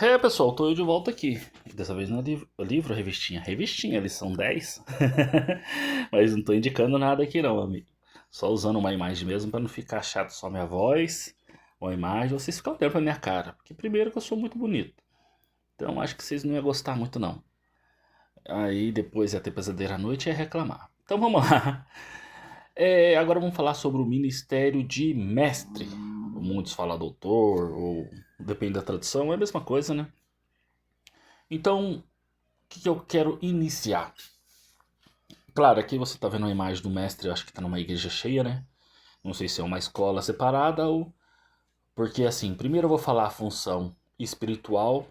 É, pessoal, tô eu de volta aqui. Dessa vez não é livro, revistinha. Revistinha, eles são 10. Mas não tô indicando nada aqui não, amigo. Só usando uma imagem mesmo pra não ficar chato só minha voz, uma imagem, vocês ficam olhando pra minha cara. Porque primeiro que eu sou muito bonito. Então acho que vocês não iam gostar muito não. Aí depois ia ter pesadelo à noite e ia reclamar. Então vamos lá. Agora vamos falar sobre o ministério de mestre. Muitos falam doutor, ou depende da tradução, é a mesma coisa, né? Então, o que eu quero iniciar? Claro, aqui você está vendo a imagem do mestre, eu acho que está numa igreja cheia, né? Não sei se é uma escola separada ou. Porque, assim, primeiro eu vou falar a função espiritual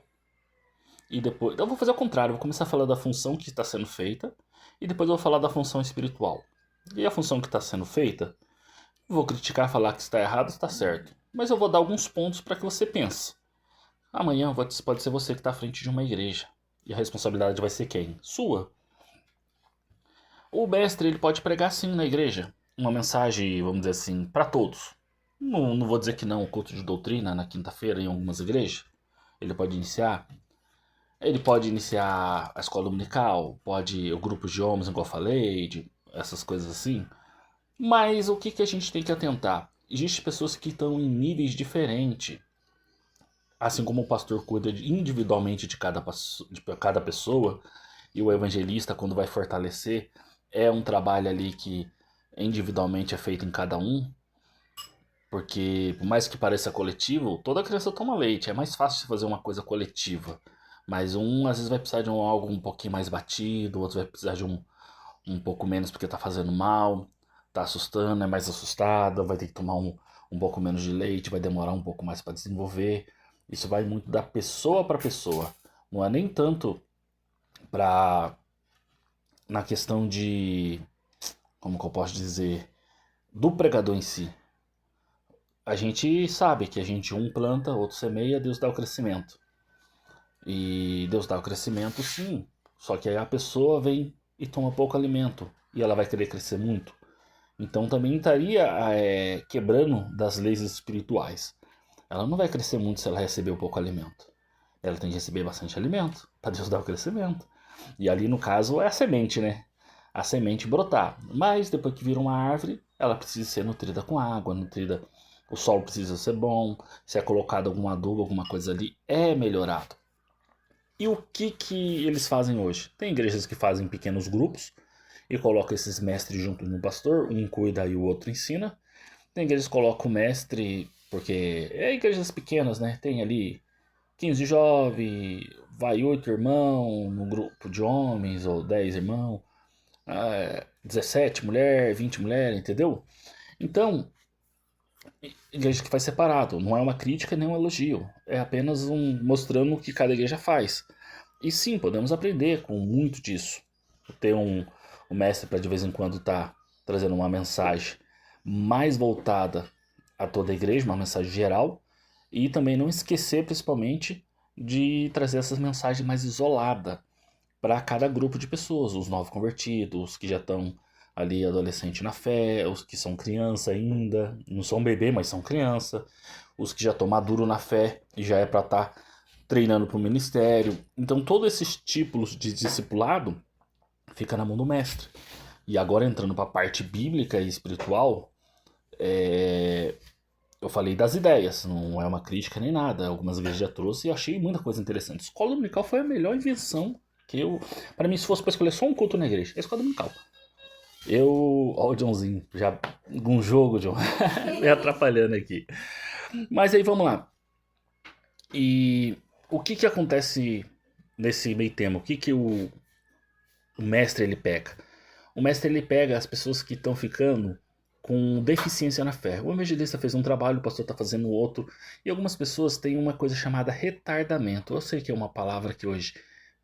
e depois. Eu vou fazer o contrário, eu vou começar a falar da função que está sendo feita e depois eu vou falar da função espiritual. E a função que está sendo feita, vou criticar, falar que está errado, está certo. Mas eu vou dar alguns pontos para que você pense. Amanhã pode ser você que está à frente de uma igreja. E a responsabilidade vai ser quem? Sua. O mestre ele pode pregar sim na igreja, uma mensagem, vamos dizer assim, para todos. Não vou dizer que não, o culto de doutrina na quinta-feira em algumas igrejas. Ele pode iniciar. Ele pode iniciar a escola dominical, pode o grupo de homens, igual eu falei, essas coisas assim. Mas o que a gente tem que atentar? Existem pessoas que estão em níveis diferentes. Assim como o pastor cuida individualmente de cada pessoa, e o evangelista, quando vai fortalecer, é um trabalho ali que individualmente é feito em cada um, porque por mais que pareça coletivo, toda criança toma leite, é mais fácil de fazer uma coisa coletiva. Mas um às vezes vai precisar de algo um pouquinho mais batido, o outro vai precisar de um pouco menos porque tá fazendo mal, tá assustando, é mais assustado, vai ter que tomar um pouco menos de leite, vai demorar um pouco mais para desenvolver. Isso vai muito da pessoa para pessoa. Não é nem tanto para na questão de, como que eu posso dizer, do pregador em si. A gente sabe que a gente um planta, outro semeia, Deus dá o crescimento. E Deus dá o crescimento sim, só que aí a pessoa vem e toma pouco alimento e ela vai querer crescer muito. Então também estaria quebrando das leis espirituais. Ela não vai crescer muito se ela receber pouco alimento. Ela tem que receber bastante alimento para Deus dar o crescimento. E ali no caso é a semente, né? A semente brotar. Mas depois que vira uma árvore, ela precisa ser nutrida com água, nutrida. O solo precisa ser bom. Se é colocado algum adubo, alguma coisa ali, é melhorado. E o que eles fazem hoje? Tem igrejas que fazem pequenos grupos e colocam esses mestres junto no pastor, um cuida e o outro ensina. Tem igrejas que colocam o mestre, porque é igrejas pequenas, né? Tem ali 15 jovens, vai 8 irmãos no grupo de homens, ou 10 irmãos, 17 mulher, 20 mulher, entendeu? Então, igreja que faz separado, não é uma crítica nem um elogio, é apenas mostrando o que cada igreja faz. E sim, podemos aprender com muito disso. Ter um mestre para de vez em quando estar trazendo uma mensagem mais voltada a toda a igreja, uma mensagem geral, e também não esquecer principalmente de trazer essas mensagens mais isoladas para cada grupo de pessoas, os novos convertidos, os que já estão ali adolescente na fé, os que são criança ainda, não são bebê, mas são criança, os que já estão maduro na fé e já é para estar treinando para o ministério. Então, todos esses tipos de discipulado fica na mão do mestre. E agora entrando para a parte bíblica e espiritual, eu falei das ideias, não é uma crítica nem nada. Algumas vezes já trouxe e achei muita coisa interessante. Escola dominical foi a melhor invenção que eu. Para mim, se fosse para escolher só um culto na igreja, é a escola dominical. Ó, o Johnzinho, já. Um jogo, John. Me atrapalhando aqui. Mas aí vamos lá. E o que acontece nesse meio termo? O mestre ele pega? O mestre ele pega as pessoas que estão ficando com deficiência na fé. O evangelista fez um trabalho, o pastor está fazendo outro. E algumas pessoas têm uma coisa chamada retardamento. Eu sei que é uma palavra que hoje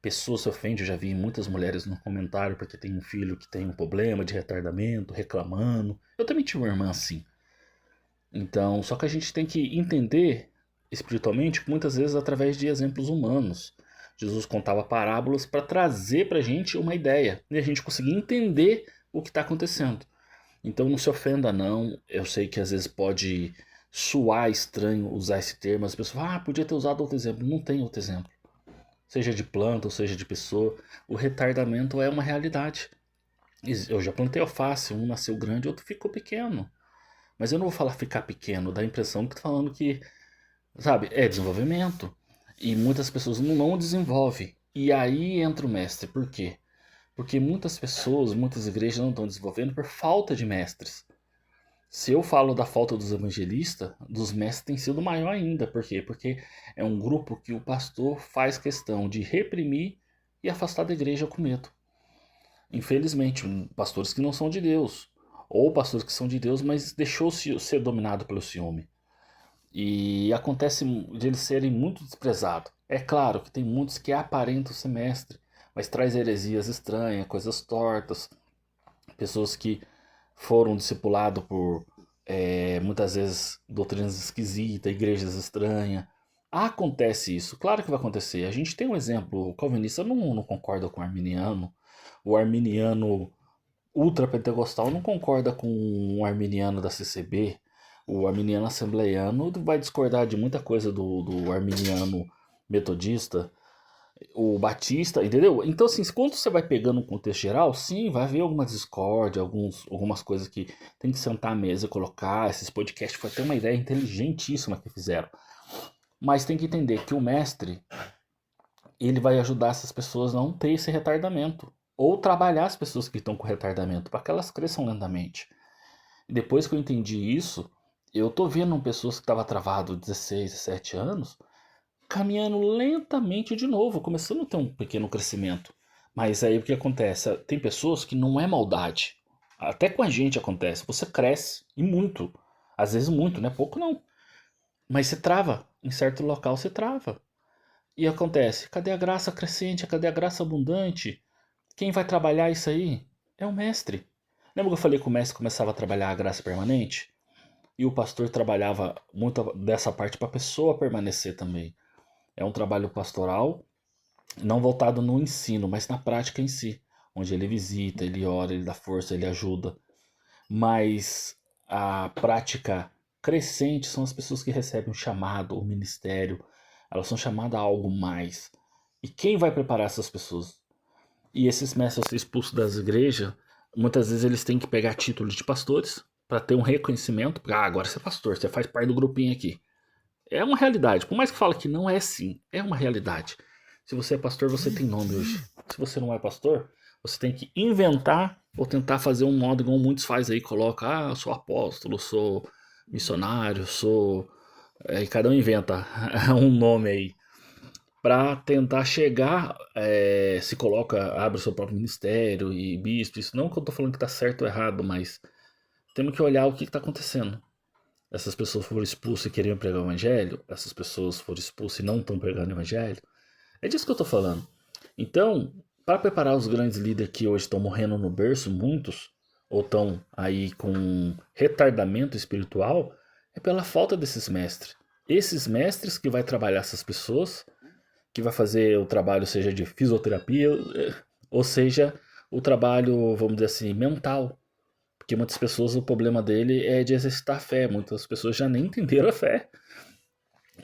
pessoas se ofendem. Eu já vi muitas mulheres no comentário porque tem um filho que tem um problema de retardamento, reclamando. Eu também tive uma irmã assim. Então, só que a gente tem que entender espiritualmente muitas vezes através de exemplos humanos. Jesus contava parábolas para trazer para a gente uma ideia e a gente conseguir entender o que está acontecendo. Então não se ofenda não, eu sei que às vezes pode soar estranho usar esse termo. As pessoas falam, podia ter usado outro exemplo. Não tem outro exemplo. Seja de planta ou seja de pessoa, o retardamento é uma realidade. Eu já plantei alface, um nasceu grande, outro ficou pequeno. Mas eu não vou falar ficar pequeno, dá a impressão que tô falando que, sabe, é desenvolvimento. E muitas pessoas não desenvolvem. E aí entra o mestre. Por quê? Porque muitas pessoas, muitas igrejas não estão desenvolvendo por falta de mestres. Se eu falo da falta dos evangelistas, dos mestres tem sido maior ainda. Por quê? Porque é um grupo que o pastor faz questão de reprimir e afastar da igreja com medo. Infelizmente, pastores que não são de Deus. Ou pastores que são de Deus, mas deixou-se ser dominado pelo ciúme. E acontece de eles serem muito desprezados. É claro que tem muitos que aparentam ser mestre, mas traz heresias estranhas, coisas tortas, pessoas que foram discipulados por muitas vezes doutrinas esquisitas, igrejas estranhas. Acontece isso, claro que vai acontecer. A gente tem um exemplo, o calvinista não concorda com o arminiano, o arminiano ultrapentecostal não concorda com o arminiano da CCB, o arminiano assembleiano vai discordar de muita coisa do arminiano metodista, o batista, entendeu? Então, assim, quando você vai pegando um contexto geral, sim, vai haver alguma discórdia, algumas coisas que tem que sentar à mesa e colocar. Esses podcasts foi até uma ideia inteligentíssima que fizeram. Mas tem que entender que o mestre, ele vai ajudar essas pessoas a não ter esse retardamento. Ou trabalhar as pessoas que estão com retardamento, para que elas cresçam lentamente. E depois que eu entendi isso, eu tô vendo pessoas que estavam travado 16, 17 anos, caminhando lentamente de novo, começando a ter um pequeno crescimento. Mas aí o que acontece? Tem pessoas que não é maldade. Até com a gente acontece. Você cresce, e muito. Às vezes muito, não é pouco não. Mas você trava. Em certo local você trava. E acontece, cadê a graça crescente? Cadê a graça abundante? Quem vai trabalhar isso aí? É o mestre. Lembra que eu falei que o mestre começava a trabalhar a graça permanente? E o pastor trabalhava muito dessa parte para a pessoa permanecer também. É um trabalho pastoral, não voltado no ensino, mas na prática em si. Onde ele visita, ele ora, ele dá força, ele ajuda. Mas a prática crescente são as pessoas que recebem o chamado, o ministério. Elas são chamadas a algo mais. E quem vai preparar essas pessoas? E esses mestres expulsos das igrejas, muitas vezes eles têm que pegar título de pastores para ter um reconhecimento. Agora você é pastor, você faz parte do grupinho aqui. É uma realidade. Por mais que fale que não é assim, é uma realidade. Se você é pastor, você tem nome hoje. Se você não é pastor, você tem que inventar ou tentar fazer um modo igual muitos fazem aí. Coloca, eu sou apóstolo, sou missionário, sou... E cada um inventa um nome aí para tentar chegar, se coloca, abre o seu próprio ministério e bispo. Isso não que eu tô falando que tá certo ou errado, mas temos que olhar o que está acontecendo. Essas pessoas foram expulsas e queriam pregar o evangelho, essas pessoas foram expulsas e não estão pregando o evangelho. É disso que eu estou falando. Então, para preparar os grandes líderes que hoje estão morrendo no berço, muitos, ou estão aí com retardamento espiritual, é pela falta desses mestres. Esses mestres que vai trabalhar essas pessoas, que vai fazer o trabalho seja de fisioterapia, ou seja, o trabalho, vamos dizer assim, mental. Porque muitas pessoas, o problema dele é de exercitar a fé. Muitas pessoas já nem entenderam a fé.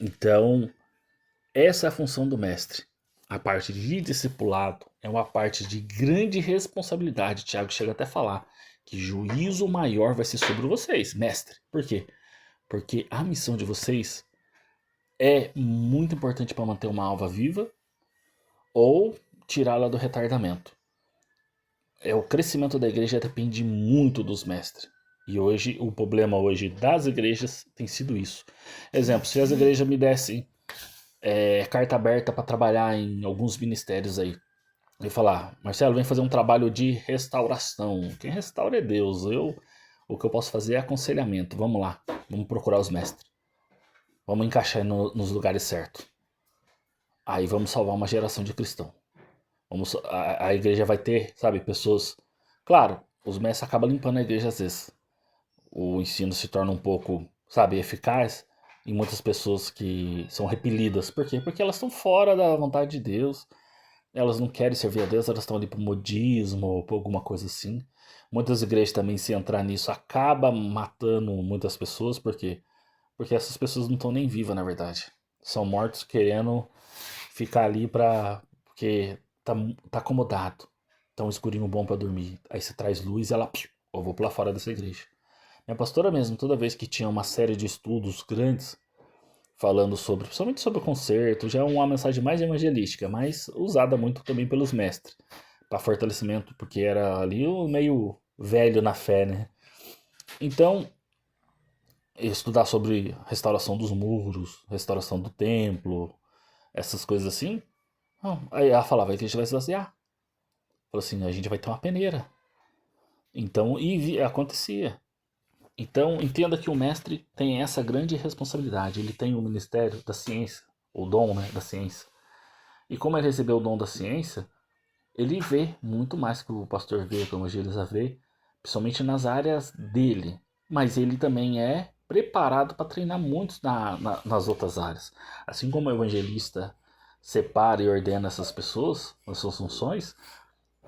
Então, essa é a função do mestre. A parte de discipulado é uma parte de grande responsabilidade. Tiago chega até a falar que juízo maior vai ser sobre vocês, mestre. Por quê? Porque a missão de vocês é muito importante para manter uma alma viva ou tirá-la do retardamento. O crescimento da igreja depende muito dos mestres. E hoje, o problema hoje das igrejas tem sido isso. Exemplo, se as igrejas me dessem carta aberta para trabalhar em alguns ministérios aí, eu falar, Marcelo, vem fazer um trabalho de restauração. Quem restaura é Deus. O que eu posso fazer é aconselhamento. Vamos lá, vamos procurar os mestres. Vamos encaixar nos lugares certos. Aí vamos salvar uma geração de cristãos. A igreja vai ter, sabe, pessoas. Claro, os mestres acabam limpando a igreja às vezes. O ensino se torna um pouco, sabe, eficaz em muitas pessoas que são repelidas. Por quê? Porque elas estão fora da vontade de Deus. Elas não querem servir a Deus, elas estão ali por modismo ou por alguma coisa assim. Muitas igrejas também, se entrar nisso, acaba matando muitas pessoas. Por quê? Porque essas pessoas não estão nem vivas, na verdade. São mortos querendo ficar ali porque tá acomodado. Tá um escurinho bom pra dormir. Aí você traz luz e ela... Eu vou pular fora dessa igreja. Minha pastora mesmo, toda vez que tinha uma série de estudos grandes falando sobre, principalmente sobre o concerto, já é uma mensagem mais evangelística, mas usada muito também pelos mestres, para fortalecimento, porque era ali o meio velho na fé, né? Então, estudar sobre restauração dos muros, restauração do templo, essas coisas assim. Não, aí ela falava, a igreja vai esvaziar. Falou assim, a gente vai ter uma peneira. Então, acontecia. Então, entenda que o mestre tem essa grande responsabilidade. Ele tem o ministério da ciência, o dom, né, da ciência. E como ele recebeu o dom da ciência, ele vê muito mais que o pastor vê, que o evangelista vê, principalmente nas áreas dele. Mas ele também é preparado para treinar muitos nas outras áreas. Assim como o evangelista separa e ordena essas pessoas, as suas funções,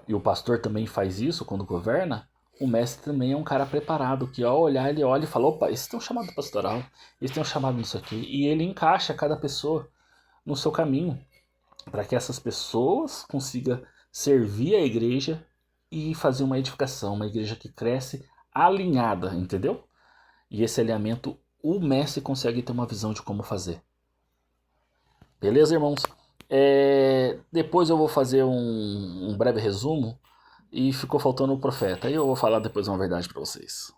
e o pastor também faz isso quando governa, o mestre também é um cara preparado, que ao olhar, ele olha e fala, opa, esse tem um chamado pastoral, esse tem um chamado nisso aqui, e ele encaixa cada pessoa no seu caminho, para que essas pessoas consigam servir a igreja e fazer uma edificação, uma igreja que cresce alinhada, entendeu? E esse alinhamento, o mestre consegue ter uma visão de como fazer. Beleza, irmãos? Depois eu vou fazer um breve resumo e ficou faltando o profeta. Aí eu vou falar depois uma verdade para vocês.